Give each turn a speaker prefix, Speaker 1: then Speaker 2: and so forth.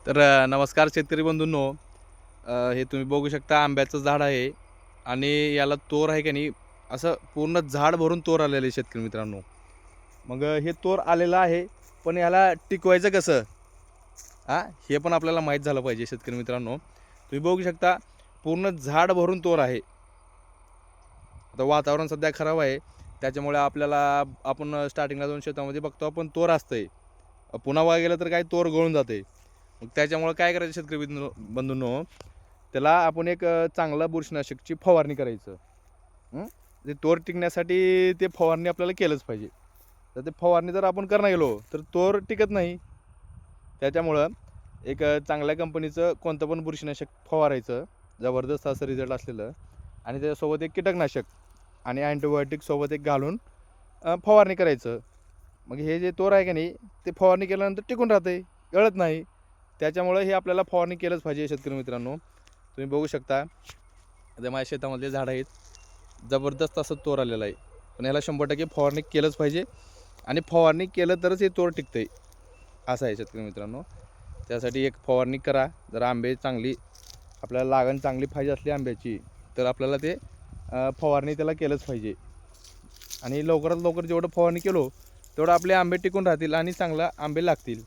Speaker 1: तर नमस्कार शेतकरी बंधूंनो. हे तुम्ही बघू शकता आंब्याचं झाड आहे आणि याला तोर आहे की नाही, असं पूर्ण झाड भरून तोर आलेलं आहे शेतकरी मित्रांनो. मग हे तोर आलेलं आहे, पण याला टिकवायचं कसं? हे पण आपल्याला माहीत झालं पाहिजे शेतकरी मित्रांनो. तुम्ही बघू शकता पूर्ण झाड भरून तोर आहे. आता वातावरण सध्या खराब आहे, त्याच्यामुळे आपल्याला आपण स्टार्टिंगला जाऊन शेतामध्ये बघतो आपण तोर असतंय. पुन्हा बघायला गेलं तर काय तोर गळून जाते. मग त्याच्यामुळे काय करायचं शेतकरी बंधूंनो, त्याला आपण एक चांगलं बुरशीनाशकची फवारणी करायचं. ते तोर टिकण्यासाठी ते फवारणी आपल्याला केलंच पाहिजे. तर ते फवारणी जर आपण करणं गेलो तर तोर टिकत नाही. त्याच्यामुळं एक चांगल्या कंपनीचं कोणतं पण बुरशीनाशक फवारायचं, जबरदस्त असं रिझल्ट असलेलं, आणि त्याच्यासोबत एक कीटकनाशक आणि अँटीबायोटिक सोबत एक घालून फवारणी करायचं. मग हे जे तोर आहे का नाही, ते फवारणी केल्यानंतर टिकून राहते, गळत नाही. त्याच्यामुळं हे आपल्याला फवारणी केलंच पाहिजे शेतकरी मित्रांनो. तुम्ही बघू शकता आता माझ्या शेतामधले झाड आहेत, जबरदस्त असं तोर आलेलं आहे. पण याला 100% फवारणी केलंच पाहिजे आणि फवारणी केलं तरच हे तोर टिकते, असं आहे शेतकरी मित्रांनो. त्यासाठी एक फवारणी करा. जर आंबे चांगली आपल्याला लागण चांगली पाहिजे असली आंब्याची, तर आपल्याला ते फवारणी त्याला केलंच पाहिजे. आणि लवकरात लवकर जेवढं फवारणी केलो तेवढं आपले आंबे टिकून राहतील आणि चांगला आंबे लागतील.